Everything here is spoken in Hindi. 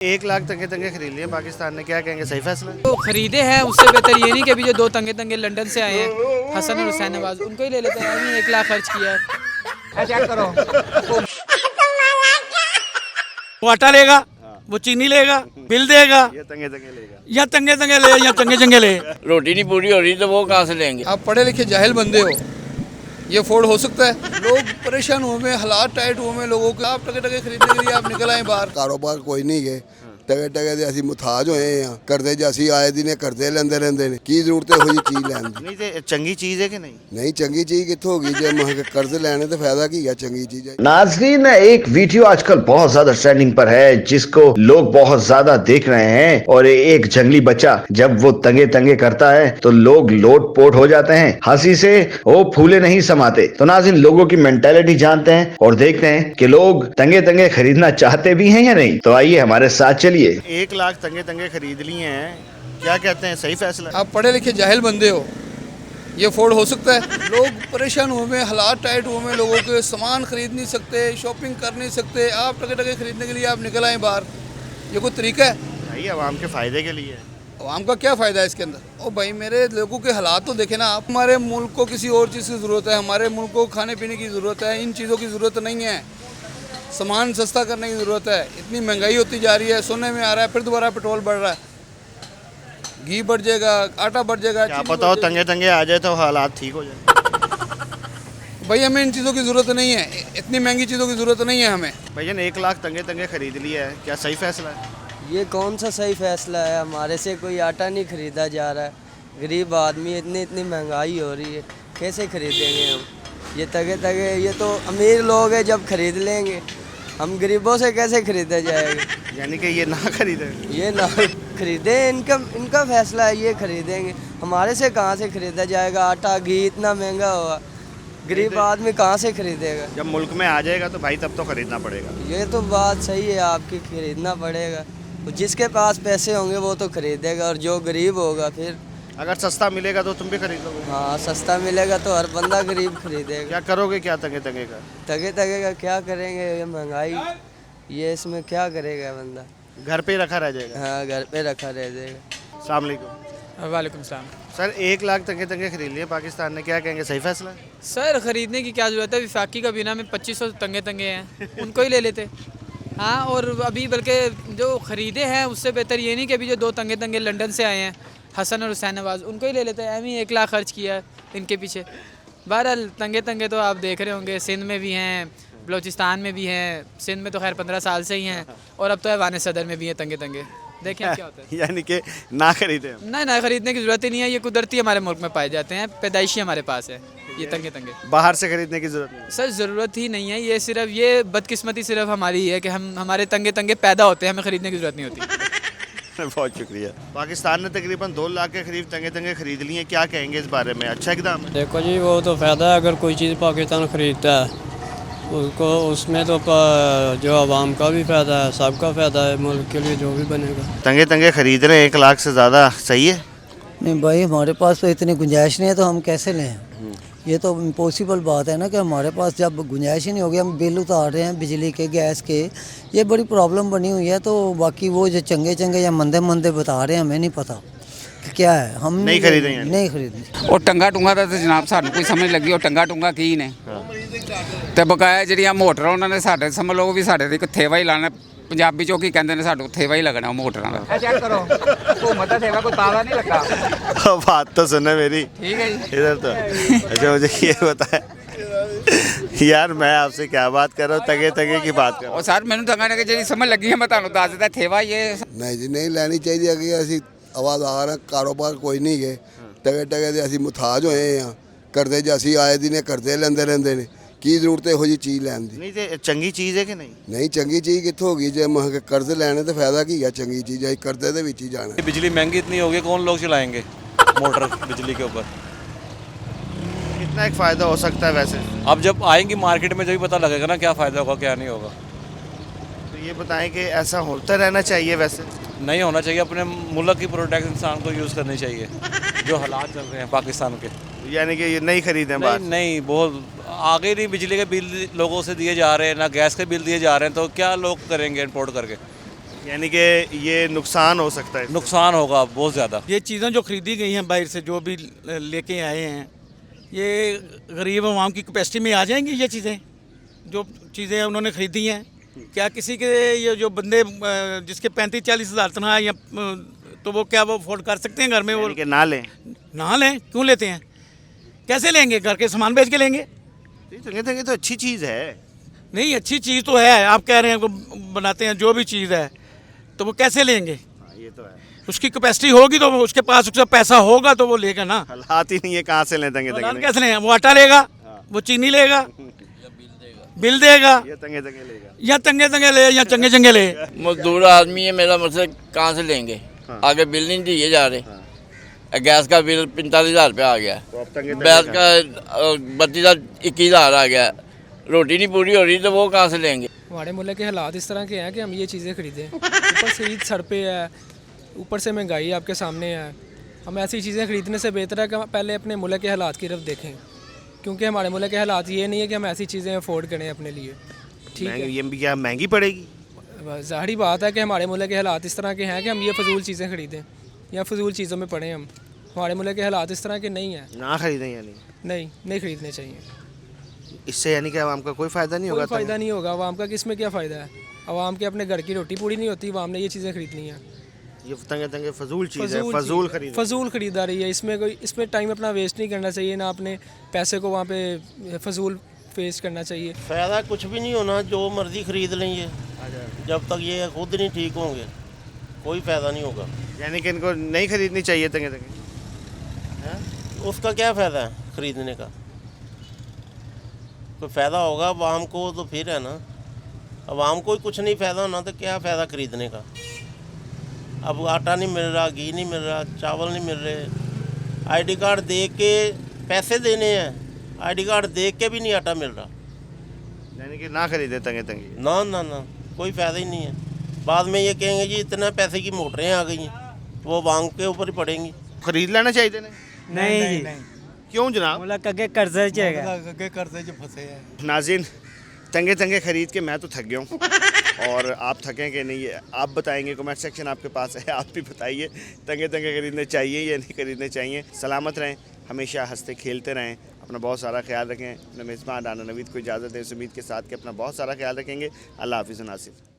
1 लाख तंगे तंगे खरीद लिए पाकिस्तान ने, क्या कहेंगे, सही फैसला? तो खरीदे हैं, उससे बेहतर ये नहीं कि अभी जो 2 तंगे तंगे लंदन से आए हैं, हसन और हुसैन नवाज, उनको ही ले लेते हैं। अभी 1 लाख खर्च किया है। चेक करो। वो आटा लेगा, वो चीनी लेगा, बिल देगा, ये तंगे तंगे लेगा या तंगे तंगे ले या चंगे चंगे ले। रोटी नहीं पूरी हो रही तो वो कहाँ से लेंगे? आप पढ़े लिखे जाहिल बंदे हो, ये अफोर्ड हो सकता है? लोग परेशान हुए में, हालात टाइट हुए में लोगों के, आप टके टके खरीदने के लिए आप निकल आए बाहर। कारोबार कोई नहीं गए टके टके ਦੇ ਅਸੀਂ ਮੁਤਾਜ ਹੋਏ ਆ ਕਰਦੇ ਜੇ ਅਸੀਂ ਆਏ ਦਿਨੇ ਕਰਦੇ ਲੈਂਦੇ ਰਹਿੰਦੇ ਨੇ ਕੀ ਜ਼ਰੂਰਤ ਹੈ ਹੋਈ ਚੀਜ਼ ਲੈਣ ਦੀ। नहीं तो चंगी चीज़ है कि नहीं? ਨਹੀਂ ਚੰਗੀ ਚੀਜ਼ ਕਿੱਥੋਂ ਹੋਗੀ ਜੇ ਮਹ ਕਰਜ਼ ਲੈਣੇ ਤੇ फायदा ਕੀ है चंगी चीज है। नाज़रीन, एक वीडियो आजकल बहुत ज्यादा ट्रेंडिंग पर है जिसको लोग बहुत ज्यादा देख रहे हैं। और एक जंगली बच्चा जब वो तंगे तंगे करता है तो लोग लोट पोट हो जाते हैं, हंसी से वो फूले नहीं समाते। तो नाज़रीन, लोगों की मेंटालिटी जानते हैं और देखते हैं कि लोग तंगे तंगे खरीदना चाहते भी हैं या नहीं। तो आइए हमारे साथ चलिए। 1 लाख तंगे तंगे खरीद लिए हैं, क्या कहते हैं, सही फैसला? आप पढ़े लिखे जाहिल बंदे हो, ये अफोर्ड हो सकता है? लोग परेशान हुए में, हालात टाइट हुए में लोगों के, सामान खरीद नहीं सकते, शॉपिंग कर नहीं सकते, आप टके टके खरीदने के लिए आप निकल आए बाहर। ये कोई तरीका है? भाई आवाम के फ़ायदे के लिए है। आवाम का क्या फ़ायदा है इसके अंदर? ओ भाई, मेरे लोगों के हालात तो देखे ना आप। हमारे मुल्क को किसी और चीज़ की ज़रूरत है, हमारे मुल्क को खाने पीने की ज़रूरत है, इन चीज़ों की ज़रूरत नहीं है। सामान सस्ता करने की ज़रूरत है। इतनी महंगाई होती जा रही है, सोने में आ रहा है, फिर दोबारा पेट्रोल बढ़ रहा है, घी बढ़ जाएगा, आटा बढ़ जाएगा। क्या चीनी पता हो तंगे तंगे आ जाए तो हालात ठीक हो जाए। भाई हमें इन चीज़ों की ज़रूरत नहीं है, इतनी महंगी चीज़ों की ज़रूरत नहीं है हमें। भैया 1 लाख तंगे तंगे खरीद लिया है, क्या सही फैसला है? ये कौन सा सही फैसला है? हमारे से कोई आटा नहीं खरीदा जा रहा है। गरीब आदमी, इतनी महंगाई हो रही है, कैसे खरीदेंगे हम? ये तगे तगे, ये तो अमीर लोग हैं जब खरीद लेंगे, हम गरीबों से कैसे खरीदा जाएगा? यानी कि ये ना खरीदे। ये ना खरीदे, इनका फैसला है, ये खरीदेंगे। हमारे से कहाँ से खरीदा जाएगा? आटा घी इतना महंगा हुआ, गरीब आदमी कहाँ से खरीदेगा? जब मुल्क में आ जाएगा तो भाई तब तो खरीदना पड़ेगा। ये तो बात सही है आपकी, खरीदना पड़ेगा। तो जिसके पास पैसे होंगे वो तो खरीदेगा, और जो गरीब होगा फिर। अगर सस्ता मिलेगा तो तुम भी खरीद लोगे? हाँ, सस्ता मिलेगा तो हर बंदा गरीब खरीदेगा। क्या करोगे, क्या तंगे तंगे का? तगे तगे का क्या करेंगे? ये महंगाई, ये इसमें क्या करेगा बंदा? घर पे ही रखा रह जाएगा। हाँ, घर पे रखा रह जाएगा। अस्सलाम वालेकुम। वालेकुम सलाम। सर 1 लाख तंगे तंगे खरीद लिए पाकिस्तान ने, क्या कहेंगे, सही फैसला? सर खरीदने की क्या ज़रूरत है? विफाकी का बिना में 2500 तंगे तंगे हैं, उनको ही ले लेते। हाँ, और अभी बल्कि जो ख़रीदे हैं उससे बेहतर ये नहीं कि अभी जो 2 तंगे तंगे लंदन से आए हैं, हसन और हुसैन नवाज, उनको ही ले लेते हैं। अभी 1 लाख खर्च किया है इनके पीछे। बहरहाल तंगे तंगे तो आप देख रहे होंगे, सिंध में भी हैं, बलूचिस्तान में भी हैं। सिंध में तो खैर 15 साल से ही हैं, और अब तो ऐवान सदर में भी हैं तंगे तंगे। देखें क्या होता है। यानी कि ना खरीदे। ना खरीदने की ज़रूरत ही नहीं है, ये कुदरती हमारे मुल्क में पाए जाते हैं, पैदाइशी हमारे पास है ये तंगे तंगे। बाहर से खरीदने की जरूरत नहीं। सर ज़रूरत ही नहीं है, ये सिर्फ ये बदकिस्मती सिर्फ हमारी है कि हमारे तंगे तंगे पैदा होते हैं, हमें ख़रीदने की ज़रूरत नहीं होती। बहुत शुक्रिया। पाकिस्तान ने तकरीबन 2 लाख के करीब तंगे तंगे खरीद लिए हैं, क्या कहेंगे इस बारे में, अच्छा इकदाम है? देखो जी, वो तो फ़ायदा है अगर कोई चीज़ पाकिस्तान ख़रीदता है उसको, उसमें तो जो आवाम का भी फ़ायदा है, सबका फ़ायदा है, मुल्क के लिए जो भी बनेगा। तंगे तंगे खरीद रहे हैं 1 लाख से ज़्यादा, सही है? नहीं भाई, हमारे पास तो इतनी गुंजाइश नहीं है, तो हम कैसे लें? ये तो इम्पॉसिबल बात है ना कि हमारे पास जब गुंजाइश ही नहीं होगी, हम बिल उतार रहे हैं बिजली के, गैस के, ये बड़ी प्रॉब्लम बनी हुई है। तो बाकी वो जो चंगे चंगे या मंदे मंदे बता रहे हैं, हमें नहीं पता कि क्या है, हम नहीं खरीदेंगे। नहीं खरीदेंगे। ਉਹ ਟੰਗਾ ਟੁੰਗਾ ਦਾ ਤੇ ਜਨਾਬ ਸਾਨੂੰ ਕੋਈ ਸਮਝ ਲੱਗੀ ਉਹ ਟੰਗਾ ਟੁੰਗਾ ਕੀ ਨੇ ਤੇ ਬਕਾਇਆ ਜਿਹੜੀਆਂ ਮੋਟਰ ਉਹਨਾਂ ਨੇ ਸਾਡੇ ਸਮਝ ਲਓ ਵੀ ਸਾਡੇ ਦੇ ਇੱਕ ਥੇਵਾ ਹੀ ਲਾਣਾ, ਪੰਜਾਬੀ ਚੋਂ ਕੀ ਕਹਿੰਦੇ ਨੇ, ਸਾਨੂੰ ਥੇਵਾ ਹੀ ਲੱਗਣਾ ਮੋਟਰਾਂ ਦਾ। चेक करो। हुकूमत का सेवा कोई ताला नहीं लगा। बात तो सुने मेरी। ਠੀਕ ਹੈ ਜੀ। इधर तो अच्छा मुझे ये बताया यार, मैं आपसे क्या बात कर रहा हूँ, तंगे तंगे की बात कर रहा ਉਹ ਸਰ ਮੈਨੂੰ ਟੰਗਾ ਨੇ ਜਿਹੜੀ ਸਮਝ ਲੱਗੀ ਹੈ ਮੈਂ ਤੁਹਾਨੂੰ ਦੱਸ ਦਿੱਤਾ, ਥੇਵਾ ਹੀ ਇਹ। ਨਹੀਂ ਜੀ, ਨਹੀਂ ਲੈਣੀ ਚਾਹੀਦੀ ਹੈ ਕਿ ਅਸੀਂ ਆਵਾਜ਼ਾਰ ਹਾਂ, ਕਾਰੋਬਾਰ ਕੋਈ ਨਹੀਂ ਗਏ ਟਕੇ ਟਕੇ ਦੇ ਅਸੀਂ ਮੁਤਾਜ ਹੋਏ ਆ ਕਰਦੇ ਜੇ ਅਸੀਂ ਆਏ ਦਿਨੇ ਕਰਦੇ ਲੈਂਦੇ ਰਹਿੰਦੇ ਨੇ ਕੀ ਜ਼ਰੂਰਤ ਹੈ ਇਹੋ ਜਿਹੀ ਚੀਜ਼ ਲੈਣ ਦੀ। नहीं तो चंगी चीज़ है कि नहीं? ਨਹੀਂ ਚੰਗੀ ਚੀਜ਼ ਕਿੱਥੋਂ ਹੋਗੀ ਜੇ ਮਹ ਕਰਜ਼ ਲੈਣੇ ਤੇ फायदा ਕੀ ਹੈ? ਚੰਗੀ ਚੀਜ਼ ਹੈ, ਕਰਜ਼ੇ ਦੇ ਵਿੱਚ ਹੀ ਜਾਣਾ। बिजली महंगी इतनी होगी, कौन लोग चलाएंगे मोटर बिजली के ऊपर? कितना एक फ़ायदा हो सकता है वैसे? अब जब आएंगी मार्केट में जब भी पता लगेगा ना क्या फ़ायदा होगा क्या नहीं होगा। तो ये बताएं कि ऐसा होता रहना चाहिए वैसे? नहीं होना चाहिए, अपने मुल्क की प्रोडक्ट इंसान को यूज़ करनी चाहिए जो हालात चल रहे हैं पाकिस्तान के। यानी कि ये नहीं खरीदें बाहर? नहीं, बहुत आगे नहीं, बिजली के बिल लोगों से दिए जा रहे हैं, ना गैस के बिल दिए जा रहे हैं, तो क्या लोग करेंगे इम्पोर्ट करके? यानी कि ये नुकसान हो सकता है। नुकसान होगा बहुत ज़्यादा। ये चीज़ें जो खरीदी गई हैं बाहर से, जो भी लेके आए हैं, ये गरीब आवाम की कैपेसिटी में आ जाएंगी ये चीज़ें, जो चीज़ें उन्होंने खरीदी हैं? क्या किसी के ये जो बंदे जिसके 35-40 हज़ार तनख्वाह या तो वो क्या वो अफोर्ड कर सकते हैं घर में? वो यानी कि ना लें। ना लें, क्यों लेते हैं? कैसे लेंगे? घर के सामान बेच के लेंगे? तंगे तंगे तो अच्छी चीज़ है। नहीं, अच्छी चीज़ तो है, आप कह रहे हैं वो बनाते हैं, जो भी चीज़ है तो वो कैसे लेंगे? ये तो है। उसकी कैपेसिटी होगी तो उसके पास उसका पैसा होगा तो वो लेगा ना। हालात ही नहीं है, कहाँ से लें तंगे तंगे? कैसे लें? वो आटा लेगा, वो चीनी लेगा, बिल देगा, या तंगे तंगे लेगा, या तंगे तंगे ले या चंगे चंगे ले। मजदूर आदमी है, मेरा मतलब कहाँ से लेंगे? आगे बिल नहीं दिए जा रहे। गैस का बिल 45,000 रुपया आ गया, गैस का 32,000 आ गया, रोटी नहीं पूरी हो रही तो वो कहाँ से लेंगे? हमारे मुल्क के हालात इस तरह के हैं कि हम ये चीज़ें खरीदें। ऊपर से ईद सर पे है, ऊपर से महंगाई आपके सामने है। हम ऐसी चीज़ें खरीदने से बेहतर है कि हम पहले अपने मुल्क के हालात की तरफ देखें, क्योंकि हमारे मुल्क के हालात ये नहीं है कि हम ऐसी चीज़ें अफोर्ड करें अपने लिए। ठीक है, ये भी क्या महंगी पड़ेगी? ज़ाहिर बात है कि हमारे मुल्क के हालात इस तरह के हैं कि हम ये फजूल चीज़ें खरीदें या फजूल चीज़ों में पड़ें। हम हमारे मुल्क के हालात इस तरह के नहीं हैं। ना खरीदें यानी? नहीं खरीदने चाहिए। इससे यानी कि आवाम का कोई फ़ायदा नहीं होगा? कोई फ़ायदा नहीं होगा। आवाम का किस में क्या फ़ायदा है? आवाम के अपने घर की रोटी पूरी नहीं होती, आवाम ने ये चीज़ें खरीदनी है। ये तंगे तंगे फजूल चीज़ है, फजूल खरीदारी है। इसमें टाइम अपना वेस्ट नहीं करना चाहिए, ना अपने पैसे को वहाँ पे फजूल वेस्ट करना चाहिए। फ़ायदा कुछ भी नहीं होना, जो मर्ज़ी ख़रीद लेंगे, जब तक ये खुद नहीं ठीक होंगे कोई फ़ायदा नहीं होगा। यानी कि इनको नहीं खरीदनी चाहिए तंगे तंगे? उसका क्या फ़ायदा है ख़रीदने का? कोई फ़ायदा होगा आवाम को तो फिर है ना। आवाम को ही कुछ नहीं फ़ायदा होना तो क्या फ़ायदा ख़रीदने का? अब आटा नहीं मिल रहा, घी नहीं मिल रहा, चावल नहीं मिल रहे, आईडी कार्ड दे के पैसे देने हैं, आईडी कार्ड दे के भी नहीं आटा मिल रहा। यानी कि ना खरीदे तंगे तंगे? ना कोई फ़ायदा ही नहीं है। बाद में ये कहेंगे जी इतना पैसे की मोटरें आ गई हैं, वो वांग के ऊपर ही पड़ेंगी। खरीद लेना चाहिए नहीं। क्यों जनाब? मुल्क अगे कर्जे च हैगा। कर्जे च फंसे हैं। नाज़रीन, तंगे तंगे खरीद के मैं तो थक गया हूँ और आप थकें कि नहीं, आप बताएंगे, कमेंट सेक्शन आपके पास है, आप भी बताइए तंगे तंगे खरीदने चाहिए या नहीं खरीदने चाहिए। सलामत रहें, हमेशा हंसते खेलते रहें, अपना बहुत सारा ख्याल रखें। अपने मेज़बान राना नवीद को इजाज़त दें इस उम्मीद के साथ कि अपना बहुत सारा ख्याल रखेंगे। अल्लाह हाफ़िज़ नासिर।